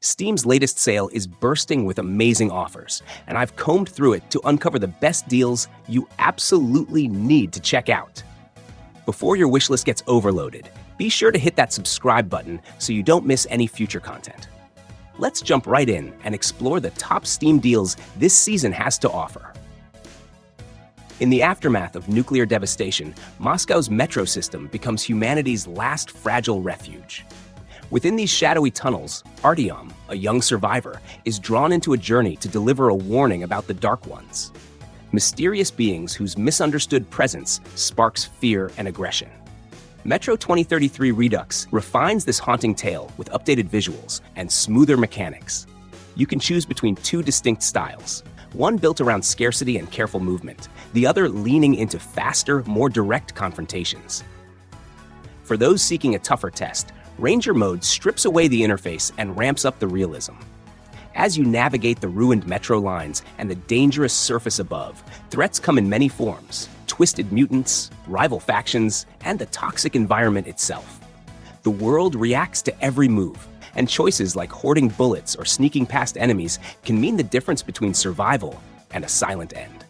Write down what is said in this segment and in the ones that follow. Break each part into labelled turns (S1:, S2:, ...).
S1: Steam's latest sale is bursting with amazing offers, and I've combed through it to uncover the best deals you absolutely need to check out. Before your wishlist gets overloaded, be sure to hit that subscribe button so you don't miss any future content. Let's jump right in and explore the top Steam deals this season has to offer. In the aftermath of nuclear devastation, Moscow's metro system becomes humanity's last fragile refuge. Within these shadowy tunnels, Artyom, a young survivor, is drawn into a journey to deliver a warning about the Dark Ones, mysterious beings whose misunderstood presence sparks fear and aggression. Metro 2033 Redux refines this haunting tale with updated visuals and smoother mechanics. You can choose between two distinct styles, one built around scarcity and careful movement, the other leaning into faster, more direct confrontations. For those seeking a tougher test, Ranger Mode strips away the interface and ramps up the realism. As you navigate the ruined metro lines and the dangerous surface above, threats come in many forms: twisted mutants, rival factions, and the toxic environment itself. The world reacts to every move, and choices like hoarding bullets or sneaking past enemies can mean the difference between survival and a silent end.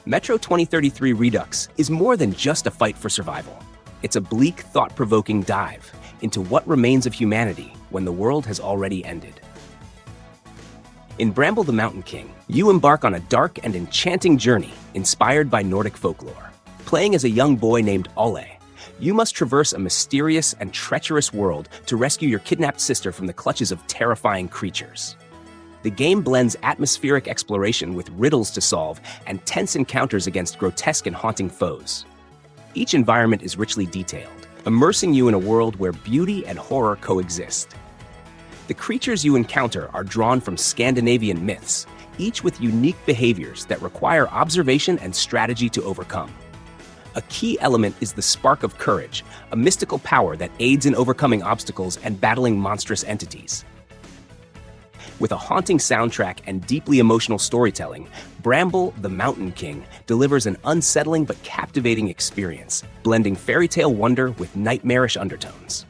S1: Metro 2033 Redux is more than just a fight for survival. It's a bleak, thought-provoking dive into what remains of humanity when the world has already ended. In Bramble the Mountain King, you embark on a dark and enchanting journey inspired by Nordic folklore. Playing as a young boy named Ole, you must traverse a mysterious and treacherous world to rescue your kidnapped sister from the clutches of terrifying creatures. The game blends atmospheric exploration with riddles to solve and tense encounters against grotesque and haunting foes. Each environment is richly detailed, immersing you in a world where beauty and horror coexist. The creatures you encounter are drawn from Scandinavian myths, each with unique behaviors that require observation and strategy to overcome. A key element is the Spark of Courage, a mystical power that aids in overcoming obstacles and battling monstrous entities. With a haunting soundtrack and deeply emotional storytelling, Bramble the Mountain King delivers an unsettling but captivating experience, blending fairy tale wonder with nightmarish undertones.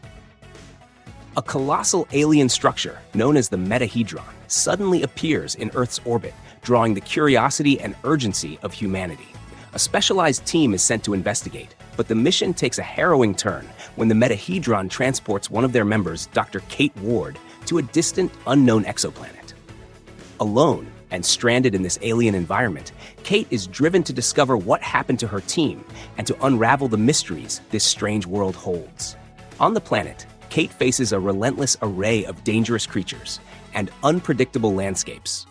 S1: A colossal alien structure, known as the Metahedron, suddenly appears in Earth's orbit, drawing the curiosity and urgency of humanity. A specialized team is sent to investigate, but the mission takes a harrowing turn when the Metahedron transports one of their members, Dr. Kate Ward, to a distant, unknown exoplanet. Alone and stranded in this alien environment, Kate is driven to discover what happened to her team and to unravel the mysteries this strange world holds. On the planet, Kate faces a relentless array of dangerous creatures and unpredictable landscapes.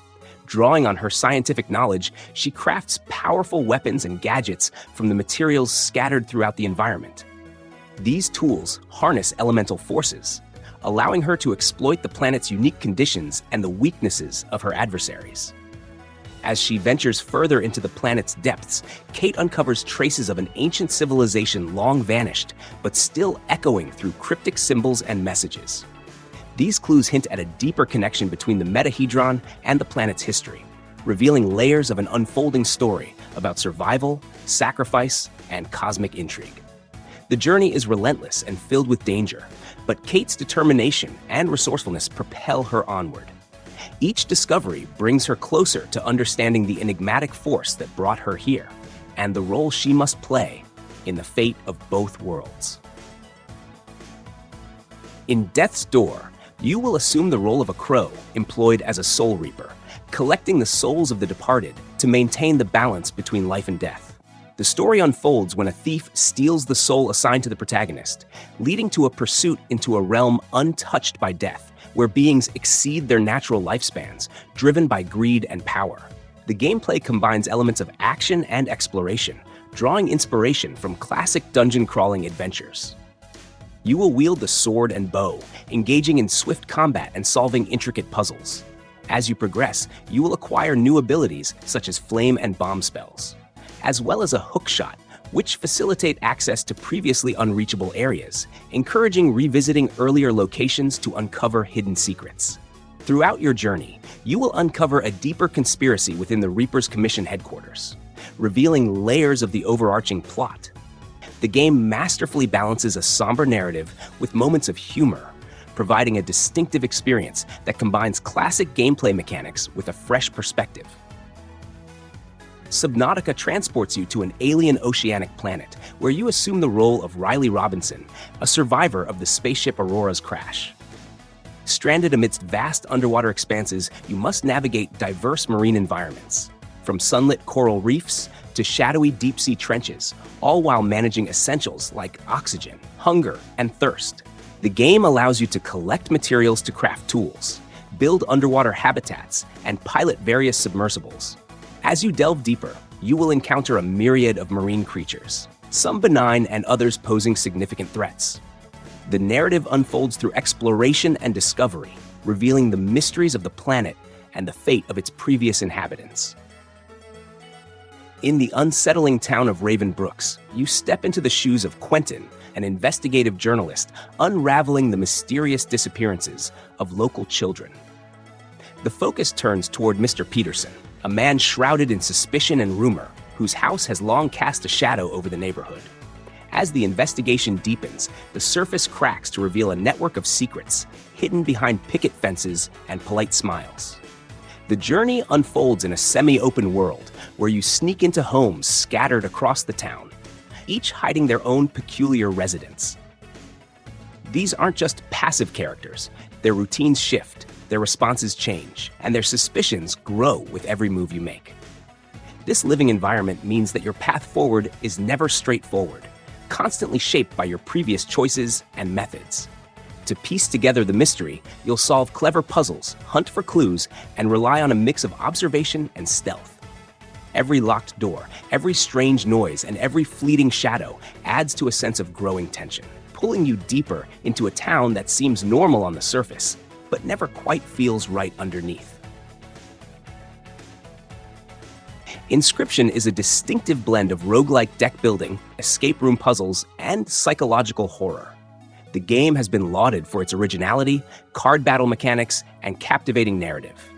S1: Drawing on her scientific knowledge, she crafts powerful weapons and gadgets from the materials scattered throughout the environment. These tools harness elemental forces, allowing her to exploit the planet's unique conditions and the weaknesses of her adversaries. As she ventures further into the planet's depths, Kate uncovers traces of an ancient civilization long vanished, but still echoing through cryptic symbols and messages. These clues hint at a deeper connection between the Metahedron and the planet's history, revealing layers of an unfolding story about survival, sacrifice, and cosmic intrigue. The journey is relentless and filled with danger, but Kate's determination and resourcefulness propel her onward. Each discovery brings her closer to understanding the enigmatic force that brought her here, and the role she must play in the fate of both worlds. In Death's Door, you will assume the role of a crow employed as a soul reaper, collecting the souls of the departed to maintain the balance between life and death. The story unfolds when a thief steals the soul assigned to the protagonist, leading to a pursuit into a realm untouched by death, where beings exceed their natural lifespans, driven by greed and power. The gameplay combines elements of action and exploration, drawing inspiration from classic dungeon crawling adventures. You will wield the sword and bow, engaging in swift combat and solving intricate puzzles. As you progress, you will acquire new abilities such as flame and bomb spells, as well as a hook shot, which facilitate access to previously unreachable areas, encouraging revisiting earlier locations to uncover hidden secrets. Throughout your journey, you will uncover a deeper conspiracy within the Reaper's Commission headquarters, revealing layers of the overarching plot. The game masterfully balances a somber narrative with moments of humor, providing a distinctive experience that combines classic gameplay mechanics with a fresh perspective. Subnautica transports you to an alien oceanic planet where you assume the role of Riley Robinson, a survivor of the spaceship Aurora's crash. Stranded amidst vast underwater expanses, you must navigate diverse marine environments, from sunlit coral reefs to shadowy deep-sea trenches, all while managing essentials like oxygen, hunger, and thirst. The game allows you to collect materials to craft tools, build underwater habitats, and pilot various submersibles. As you delve deeper, you will encounter a myriad of marine creatures, some benign and others posing significant threats. The narrative unfolds through exploration and discovery, revealing the mysteries of the planet and the fate of its previous inhabitants. In the unsettling town of Raven Brooks, you step into the shoes of Quentin, an investigative journalist, unraveling the mysterious disappearances of local children. The focus turns toward Mr. Peterson, a man shrouded in suspicion and rumor, whose house has long cast a shadow over the neighborhood. As the investigation deepens, the surface cracks to reveal a network of secrets hidden behind picket fences and polite smiles. The journey unfolds in a semi-open world where you sneak into homes scattered across the town, each hiding their own peculiar residence. These aren't just passive characters. Their routines shift, their responses change, and their suspicions grow with every move you make. This living environment means that your path forward is never straightforward, constantly shaped by your previous choices and methods. To piece together the mystery, you'll solve clever puzzles, hunt for clues, and rely on a mix of observation and stealth. Every locked door, every strange noise, and every fleeting shadow adds to a sense of growing tension, pulling you deeper into a town that seems normal on the surface, but never quite feels right underneath. Inscryption is a distinctive blend of roguelike deck building, escape room puzzles, and psychological horror. The game has been lauded for its originality, card battle mechanics, and captivating narrative.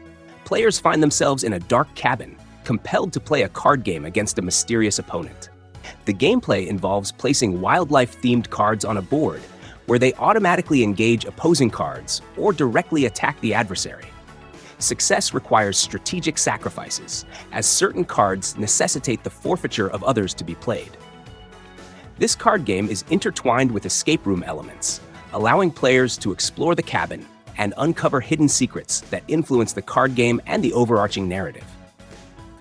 S1: Players find themselves in a dark cabin, compelled to play a card game against a mysterious opponent. The gameplay involves placing wildlife-themed cards on a board, where they automatically engage opposing cards or directly attack the adversary. Success requires strategic sacrifices, as certain cards necessitate the forfeiture of others to be played. This card game is intertwined with escape room elements, allowing players to explore the cabin and uncover hidden secrets that influence the card game and the overarching narrative.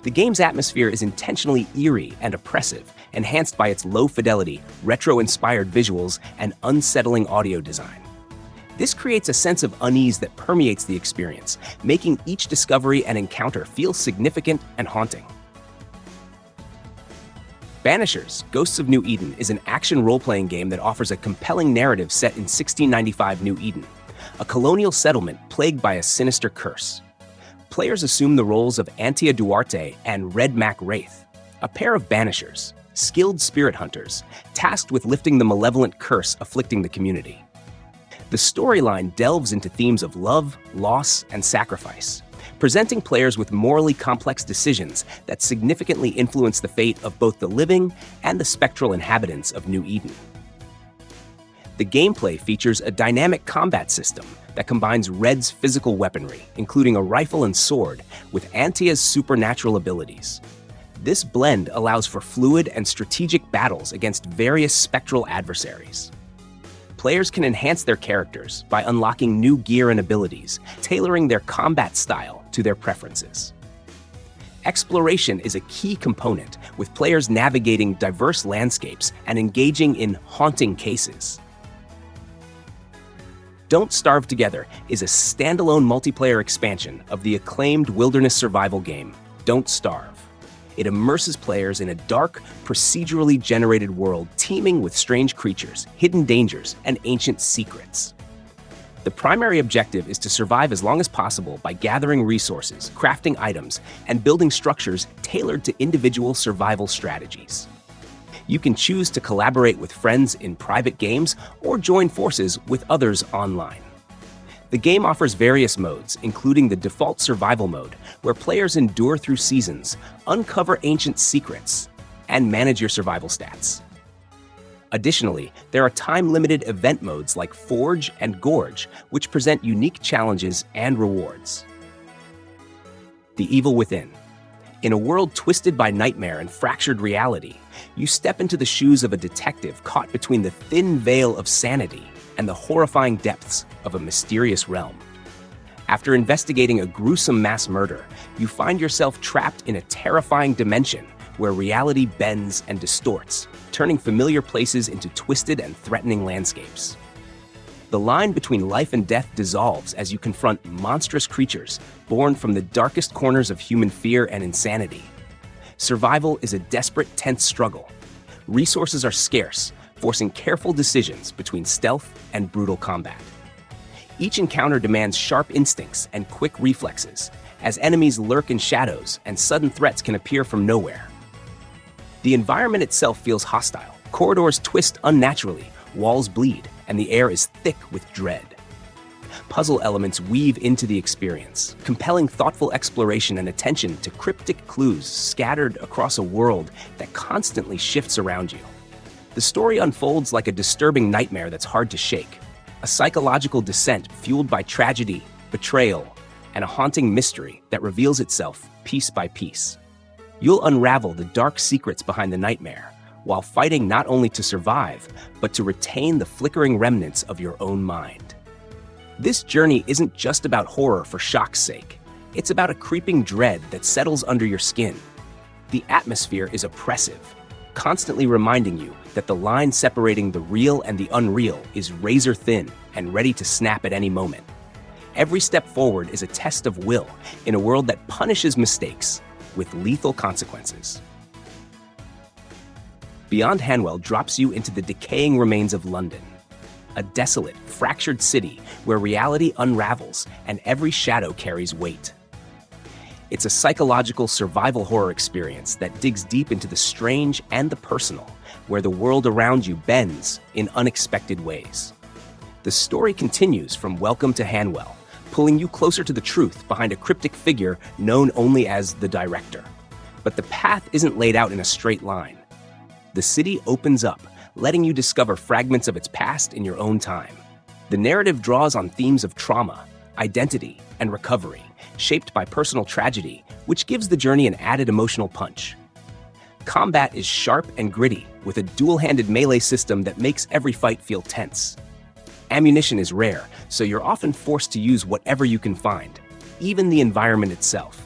S1: The game's atmosphere is intentionally eerie and oppressive, enhanced by its low-fidelity, retro-inspired visuals and unsettling audio design. This creates a sense of unease that permeates the experience, making each discovery and encounter feel significant and haunting. Banishers: Ghosts of New Eden is an action role-playing game that offers a compelling narrative set in 1695 New Eden, a colonial settlement plagued by a sinister curse. Players assume the roles of Antia Duarte and Red Mac Wraith, a pair of banishers, skilled spirit hunters, tasked with lifting the malevolent curse afflicting the community. The storyline delves into themes of love, loss, and sacrifice, presenting players with morally complex decisions that significantly influence the fate of both the living and the spectral inhabitants of New Eden. The gameplay features a dynamic combat system that combines Red's physical weaponry, including a rifle and sword, with Antia's supernatural abilities. This blend allows for fluid and strategic battles against various spectral adversaries. Players can enhance their characters by unlocking new gear and abilities, tailoring their combat style to their preferences. Exploration is a key component, with players navigating diverse landscapes and engaging in haunting cases. Don't Starve Together is a standalone multiplayer expansion of the acclaimed wilderness survival game, Don't Starve. It immerses players in a dark, procedurally generated world teeming with strange creatures, hidden dangers, and ancient secrets. The primary objective is to survive as long as possible by gathering resources, crafting items, and building structures tailored to individual survival strategies. You can choose to collaborate with friends in private games or join forces with others online. The game offers various modes, including the default survival mode, where players endure through seasons, uncover ancient secrets, and manage your survival stats. Additionally, there are time-limited event modes like Forge and Gorge, which present unique challenges and rewards. The Evil Within. In a world twisted by nightmare and fractured reality, you step into the shoes of a detective caught between the thin veil of sanity and the horrifying depths of a mysterious realm. After investigating a gruesome mass murder, you find yourself trapped in a terrifying dimension where reality bends and distorts, turning familiar places into twisted and threatening landscapes. The line between life and death dissolves as you confront monstrous creatures born from the darkest corners of human fear and insanity. Survival is a desperate, tense struggle. Resources are scarce, forcing careful decisions between stealth and brutal combat. Each encounter demands sharp instincts and quick reflexes, as enemies lurk in shadows and sudden threats can appear from nowhere. The environment itself feels hostile. Corridors twist unnaturally, walls bleed, and the air is thick with dread. Puzzle elements weave into the experience, compelling thoughtful exploration and attention to cryptic clues scattered across a world that constantly shifts around you. The story unfolds like a disturbing nightmare that's hard to shake, a psychological descent fueled by tragedy, betrayal, and a haunting mystery that reveals itself piece by piece. You'll unravel the dark secrets behind the nightmare, while fighting not only to survive, but to retain the flickering remnants of your own mind. This journey isn't just about horror for shock's sake. It's about a creeping dread that settles under your skin. The atmosphere is oppressive, constantly reminding you that the line separating the real and the unreal is razor thin and ready to snap at any moment. Every step forward is a test of will in a world that punishes mistakes with lethal consequences. Beyond Hanwell drops you into the decaying remains of London, a desolate, fractured city where reality unravels and every shadow carries weight. It's a psychological survival horror experience that digs deep into the strange and the personal, where the world around you bends in unexpected ways. The story continues from Welcome to Hanwell, pulling you closer to the truth behind a cryptic figure known only as the Director. But the path isn't laid out in a straight line. The city opens up, letting you discover fragments of its past in your own time. The narrative draws on themes of trauma, identity, and recovery, shaped by personal tragedy, which gives the journey an added emotional punch. Combat is sharp and gritty, with a dual-handed melee system that makes every fight feel tense. Ammunition is rare, so you're often forced to use whatever you can find, even the environment itself.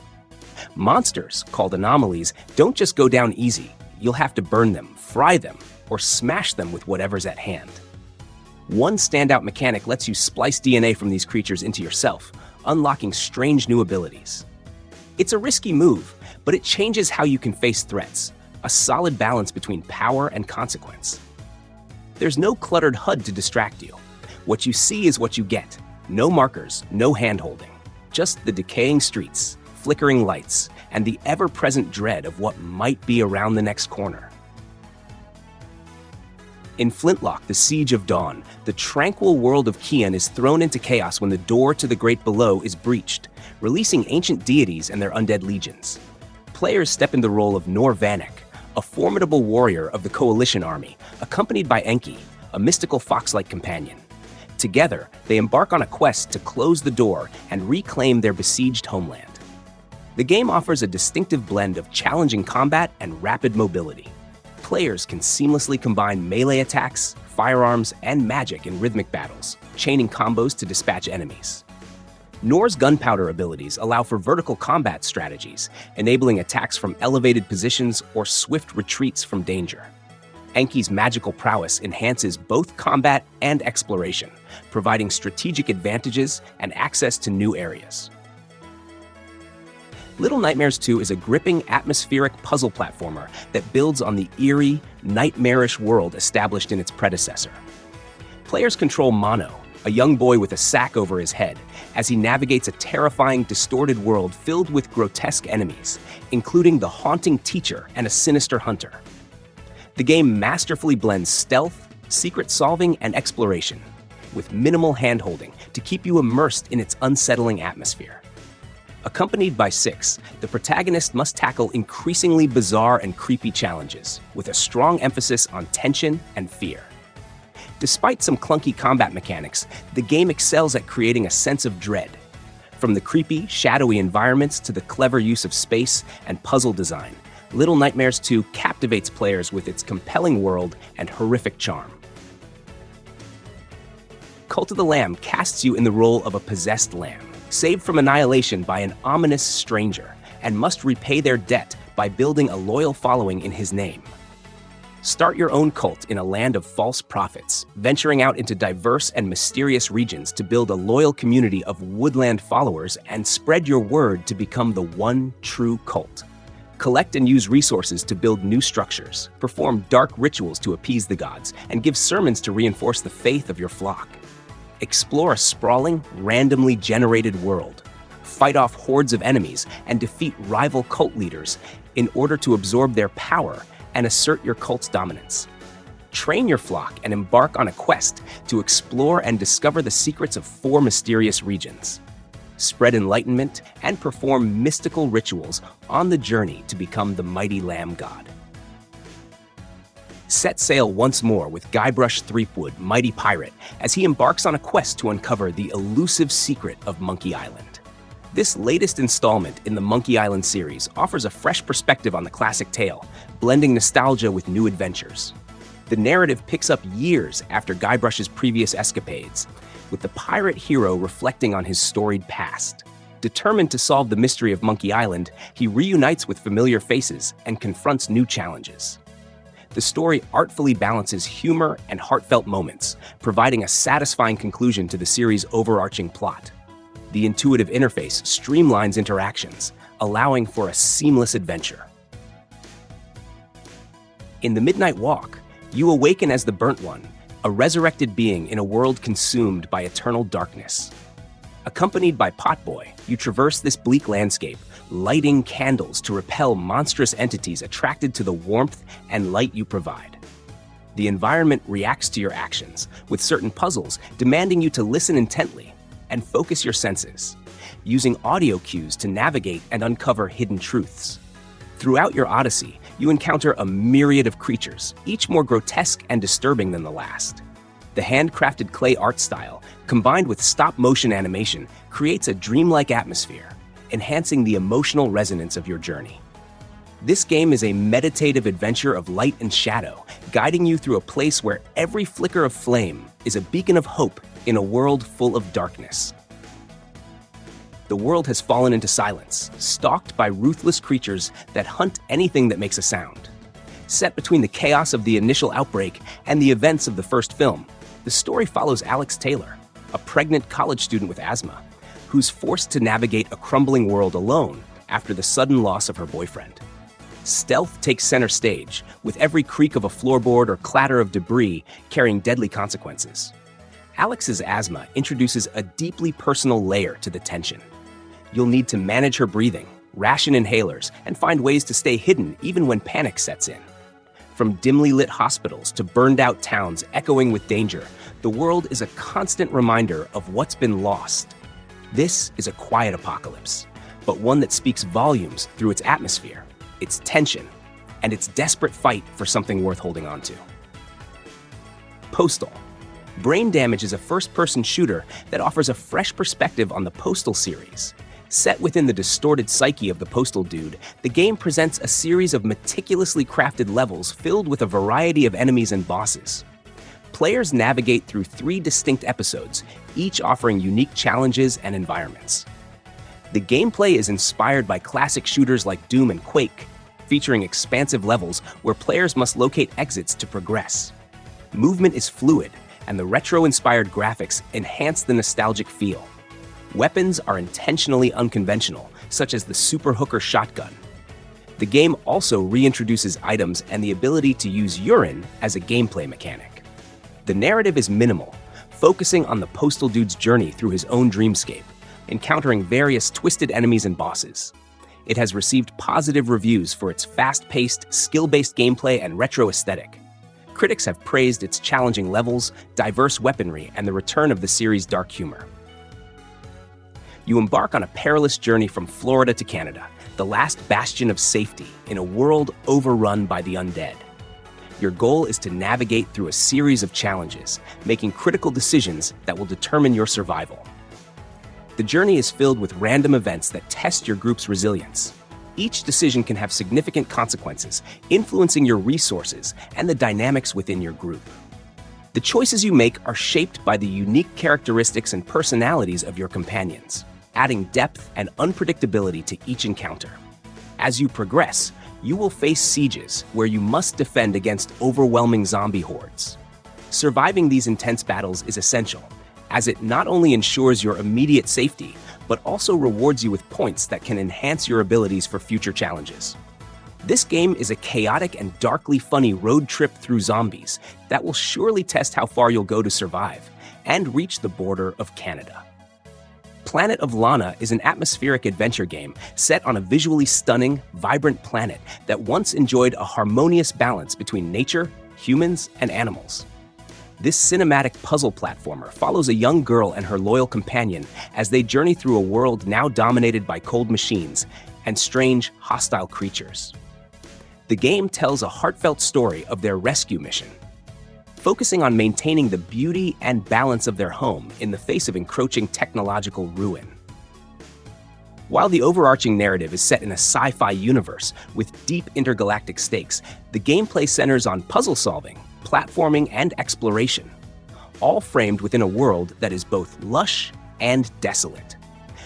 S1: Monsters, called anomalies, don't just go down easy. You'll have to burn them, fry them, or smash them with whatever's at hand. One standout mechanic lets you splice DNA from these creatures into yourself, unlocking strange new abilities. It's a risky move, but it changes how you can face threats, a solid balance between power and consequence. There's no cluttered HUD to distract you. What you see is what you get. No markers, no hand-holding. Just the decaying streets, flickering lights, and the ever-present dread of what might be around the next corner. In Flintlock, the Siege of Dawn, the tranquil world of Kian is thrown into chaos when the door to the Great Below is breached, releasing ancient deities and their undead legions. Players step in the role of Nor Vanek, a formidable warrior of the Coalition army, accompanied by Enki, a mystical fox-like companion. Together, they embark on a quest to close the door and reclaim their besieged homeland. The game offers a distinctive blend of challenging combat and rapid mobility. Players can seamlessly combine melee attacks, firearms, and magic in rhythmic battles, chaining combos to dispatch enemies. Nor's gunpowder abilities allow for vertical combat strategies, enabling attacks from elevated positions or swift retreats from danger. Enki's magical prowess enhances both combat and exploration, providing strategic advantages and access to new areas. Little Nightmares 2 is a gripping, atmospheric puzzle platformer that builds on the eerie, nightmarish world established in its predecessor. Players control Mono, a young boy with a sack over his head, as he navigates a terrifying, distorted world filled with grotesque enemies, including the haunting teacher and a sinister hunter. The game masterfully blends stealth, secret solving, and exploration, with minimal hand-holding to keep you immersed in its unsettling atmosphere. Accompanied by 6, the protagonist must tackle increasingly bizarre and creepy challenges, with a strong emphasis on tension and fear. Despite some clunky combat mechanics, the game excels at creating a sense of dread. From the creepy, shadowy environments to the clever use of space and puzzle design, Little Nightmares 2 captivates players with its compelling world and horrific charm. Cult of the Lamb casts you in the role of a possessed lamb, saved from annihilation by an ominous stranger, and must repay their debt by building a loyal following in his name. Start your own cult in a land of false prophets, venturing out into diverse and mysterious regions to build a loyal community of woodland followers and spread your word to become the one true cult. Collect and use resources to build new structures, perform dark rituals to appease the gods, and give sermons to reinforce the faith of your flock. Explore a sprawling, randomly generated world. Fight off hordes of enemies and defeat rival cult leaders in order to absorb their power and assert your cult's dominance. Train your flock and embark on a quest to explore and discover the secrets of 4 mysterious regions. Spread enlightenment and perform mystical rituals on the journey to become the mighty Lamb God. Set sail once more with Guybrush Threepwood, Mighty Pirate, as he embarks on a quest to uncover the elusive secret of Monkey Island. This latest installment in the Monkey Island series offers a fresh perspective on the classic tale, blending nostalgia with new adventures. The narrative picks up years after Guybrush's previous escapades, with the pirate hero reflecting on his storied past. Determined to solve the mystery of Monkey Island, he reunites with familiar faces and confronts new challenges. The story artfully balances humor and heartfelt moments, providing a satisfying conclusion to the series' overarching plot. The intuitive interface streamlines interactions, allowing for a seamless adventure. In The Midnight Walk, you awaken as the Burnt One, a resurrected being in a world consumed by eternal darkness. Accompanied by Potboy, you traverse this bleak landscape, lighting candles to repel monstrous entities attracted to the warmth and light you provide. The environment reacts to your actions, with certain puzzles demanding you to listen intently and focus your senses, using audio cues to navigate and uncover hidden truths. Throughout your odyssey, you encounter a myriad of creatures, each more grotesque and disturbing than the last. The handcrafted clay art style, combined with stop-motion animation, creates a dreamlike atmosphere, enhancing the emotional resonance of your journey. This game is a meditative adventure of light and shadow, guiding you through a place where every flicker of flame is a beacon of hope in a world full of darkness. The world has fallen into silence, stalked by ruthless creatures that hunt anything that makes a sound. Set between the chaos of the initial outbreak and the events of the first film, the story follows Alex Taylor, a pregnant college student with asthma, who's forced to navigate a crumbling world alone after the sudden loss of her boyfriend. Stealth takes center stage, with every creak of a floorboard or clatter of debris carrying deadly consequences. Alex's asthma introduces a deeply personal layer to the tension. You'll need to manage her breathing, ration inhalers, and find ways to stay hidden even when panic sets in. From dimly lit hospitals to burned-out towns echoing with danger, the world is a constant reminder of what's been lost. This is a quiet apocalypse, but one that speaks volumes through its atmosphere, its tension, and its desperate fight for something worth holding on to. Postal. Brain Damage is a first-person shooter that offers a fresh perspective on the Postal series. Set within the distorted psyche of the Postal Dude, the game presents a series of meticulously crafted levels filled with a variety of enemies and bosses. Players navigate through 3 distinct episodes, each offering unique challenges and environments. The gameplay is inspired by classic shooters like Doom and Quake, featuring expansive levels where players must locate exits to progress. Movement is fluid, and the retro-inspired graphics enhance the nostalgic feel. Weapons are intentionally unconventional, such as the Super Hooker shotgun. The game also reintroduces items and the ability to use urine as a gameplay mechanic. The narrative is minimal, focusing on the Postal Dude's journey through his own dreamscape, encountering various twisted enemies and bosses. It has received positive reviews for its fast-paced, skill-based gameplay and retro aesthetic. Critics have praised its challenging levels, diverse weaponry, and the return of the series' dark humor. You embark on a perilous journey from Florida to Canada, the last bastion of safety in a world overrun by the undead. Your goal is to navigate through a series of challenges, making critical decisions that will determine your survival. The journey is filled with random events that test your group's resilience. Each decision can have significant consequences, influencing your resources and the dynamics within your group. The choices you make are shaped by the unique characteristics and personalities of your companions, adding depth and unpredictability to each encounter. As you progress, you will face sieges where you must defend against overwhelming zombie hordes. Surviving these intense battles is essential, as it not only ensures your immediate safety, but also rewards you with points that can enhance your abilities for future challenges. This game is a chaotic and darkly funny road trip through zombies that will surely test how far you'll go to survive and reach the border of Canada. Planet of Lana is an atmospheric adventure game set on a visually stunning, vibrant planet that once enjoyed a harmonious balance between nature, humans, and animals. This cinematic puzzle platformer follows a young girl and her loyal companion as they journey through a world now dominated by cold machines and strange, hostile creatures. The game tells a heartfelt story of their rescue mission, focusing on maintaining the beauty and balance of their home in the face of encroaching technological ruin. While the overarching narrative is set in a sci-fi universe with deep intergalactic stakes, the gameplay centers on puzzle solving, platforming, and exploration, all framed within a world that is both lush and desolate.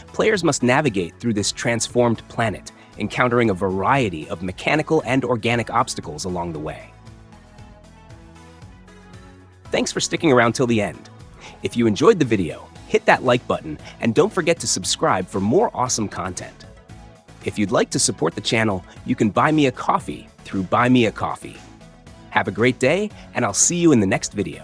S1: Players must navigate through this transformed planet, encountering a variety of mechanical and organic obstacles along the way. Thanks for sticking around till the end. If you enjoyed the video, hit that like button and don't forget to subscribe for more awesome content. If you'd like to support the channel, you can buy me a coffee through Buy Me a Coffee. Have a great day, and I'll see you in the next video.